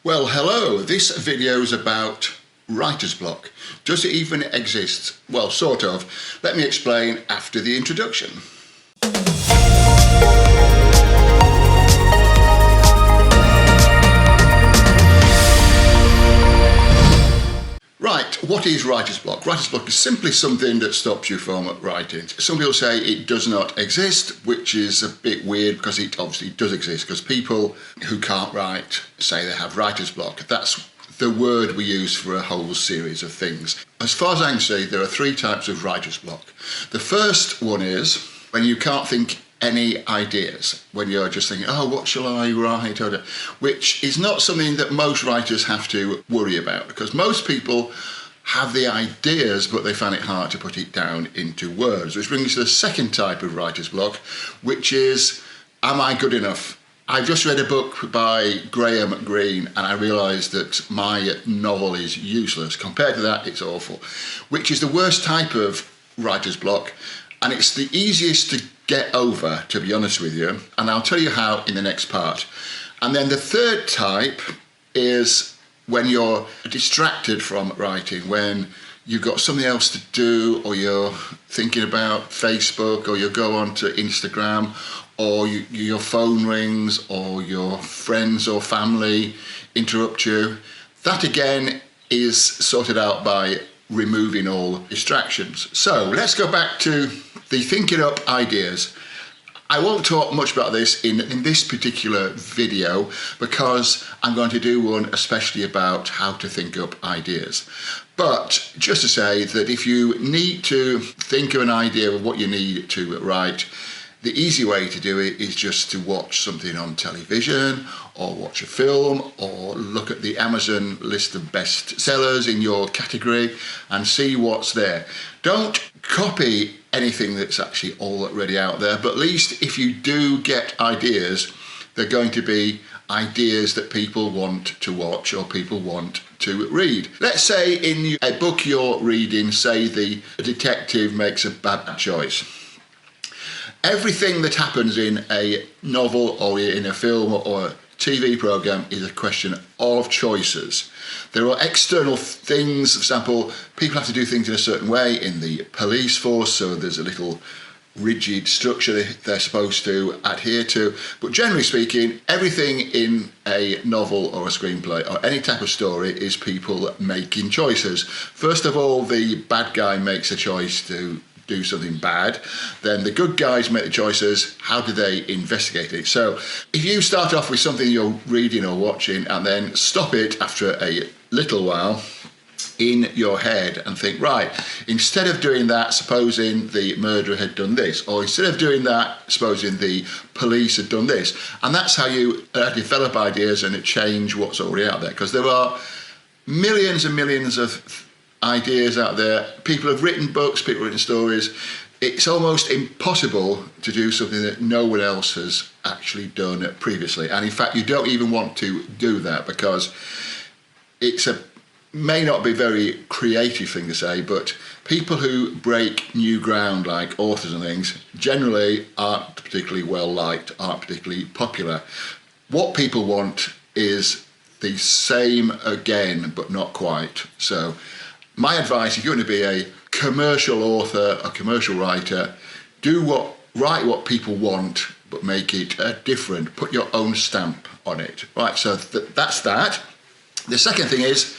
Well, hello, this video is about writer's block. Does it even exist? Well, sort of. Let me explain after the introduction. Right, what is writer's block? Writer's block is simply something that stops you from writing. Some people say it does not exist, which is a bit weird because it obviously does exist, because people who can't write say they have writer's block. That's the word we use for a whole series of things. As far as I can see, there are three types of writer's block. The first one is when you can't think any ideas, when you're just thinking, oh, what shall I write, which is not something that most writers have to worry about, because most people have the ideas but they find it hard to put it down into words, which brings us to the second type of writer's block, which is, am I good enough? I've just read a book by Graham Greene and I realised that my novel is useless. Compared to that, it's awful, which is the worst type of writer's block, and it's the easiest to get over, to be honest with you, and I'll tell you how in the next part. And then the third type is when you're distracted from writing, when you've got something else to do, or you're thinking about Facebook, or you go on to Instagram, or your phone rings, or your friends or family interrupt you. That again is sorted out by removing all distractions. So let's go back to the thinking up ideas. I won't talk much about this in this particular video because I'm going to do one especially about how to think up ideas. But just to say that if you need to think of an idea of what you need to write, the easy way to do it is just to watch something on television, or watch a film, or look at the Amazon list of bestsellers in your category and see what's there. Don't copy anything that's actually already out there, but at least if you do get ideas, they're going to be ideas that people want to watch or people want to read. Let's say in a book you're reading, say the detective makes a bad choice. Everything that happens in a novel or in a film or a TV program is a question of choices. There are external things, for example, people have to do things in a certain way in the police force, so there's a little rigid structure they're supposed to adhere to. But generally speaking, everything in a novel or a screenplay or any type of story is people making choices. First of all, the bad guy makes a choice to do something bad, then the good guys make the choices. How do they investigate it? So if you start off with something you're reading or watching and then stop it after a little while in your head and think, right, instead of doing that, supposing the murderer had done this, or instead of doing that, supposing the police had done this, and that's how you develop ideas and change what's already out there, because there are millions and millions of ideas out there. People have written books, people have written stories. It's almost impossible to do something that no one else has actually done previously, and in fact you don't even want to do that because it's may not be a very creative thing to say, but people who break new ground like authors and things generally aren't particularly well liked, aren't particularly popular. What people want is the same again but not quite. So my advice, if you're going to be a commercial author, a commercial writer, write what people want, but make it different. Put your own stamp on it. Right, so that's that. The second thing is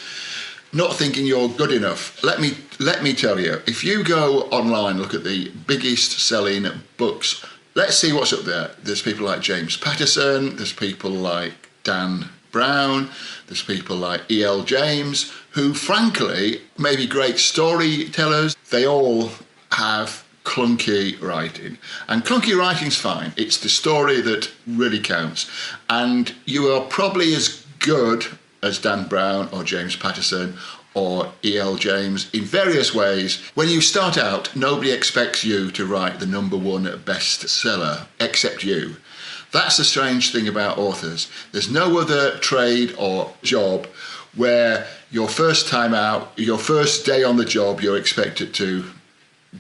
not thinking you're good enough. Let me tell you, if you go online, look at the biggest selling books, let's see what's up there. There's people like James Patterson, there's people like Dan Brown, there's people like E.L. James, who frankly may be great storytellers. They all have clunky writing, and clunky writing's fine. It's the story that really counts, and you are probably as good as Dan Brown or James Patterson or E.L. James in various ways. When you start out, nobody expects you to write the #1 bestseller except you. That's the strange thing about authors. There's no other trade or job where your first time out, your first day on the job, you're expected to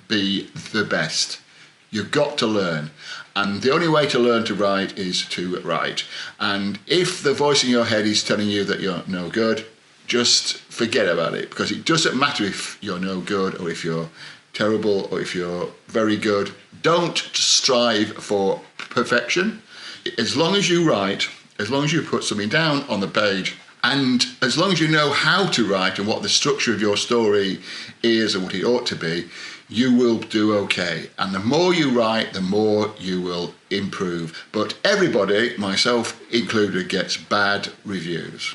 be the best. You've got to learn. And the only way to learn to write is to write. And if the voice in your head is telling you that you're no good, just forget about it, because it doesn't matter if you're no good or if you're terrible or if you're very good. Don't strive for perfection. As long as you write, as long as you put something down on the page, and as long as you know how to write and what the structure of your story is and what it ought to be, you will do okay. And the more you write, the more you will improve. But everybody, myself included, gets bad reviews.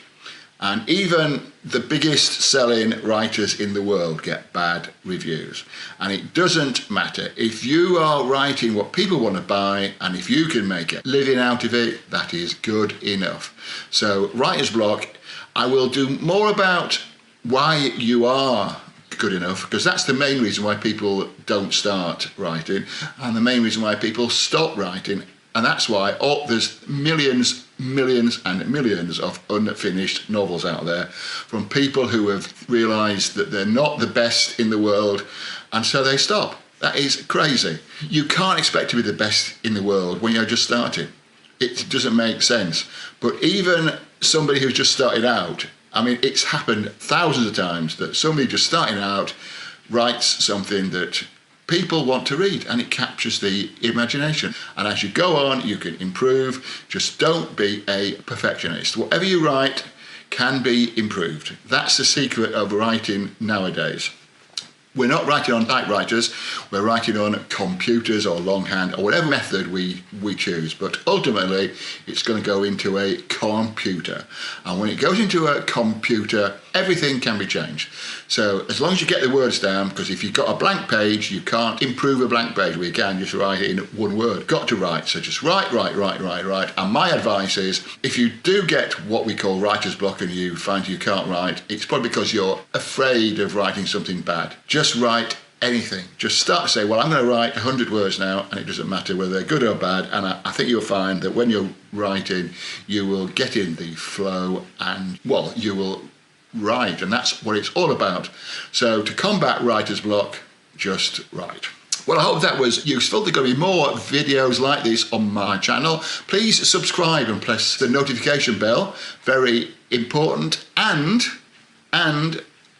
And even the biggest selling writers in the world get bad reviews. And it doesn't matter. If you are writing what people want to buy, and if you can make a living out of it, that is good enough. So writer's block, I will do more about why you are good enough, because that's the main reason why people don't start writing, and the main reason why people stop writing. And that's why there's millions and millions of unfinished novels out there from people who have realised that they're not the best in the world, and so they stop. That is crazy. You can't expect to be the best in the world when you're just starting. It doesn't make sense. But even somebody who's just started out, I mean, it's happened thousands of times that somebody just starting out writes something that people want to read, and it captures the imagination. And as you go on, you can improve. Just don't be a perfectionist. Whatever you write can be improved. That's the secret of writing nowadays. We're not writing on typewriters, we're writing on computers or longhand or whatever method we choose, but ultimately it's going to go into a computer. And when it goes into a computer, everything can be changed. So as long as you get the words down, because if you've got a blank page, you can't improve a blank page. We can just write it in one word. Got to write. So just write. And my advice is, if you do get what we call writer's block and you find you can't write, it's probably because you're afraid of writing something bad. Just write anything. Just start to say, well, I'm going to write 100 words now, and it doesn't matter whether they're good or bad. And I think you'll find that when you're writing, you will get in the flow and, well, you will write, and that's what it's all about. So to combat writer's block, just write. Well, I hope that was useful. There are going to be more videos like this on my channel. Please subscribe and press the notification bell. Very important. And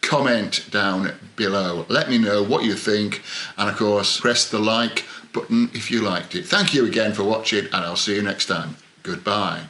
comment down below. Let me know what you think. And of course, press the like button if you liked it. Thank you again for watching, and I'll see you next time. Goodbye.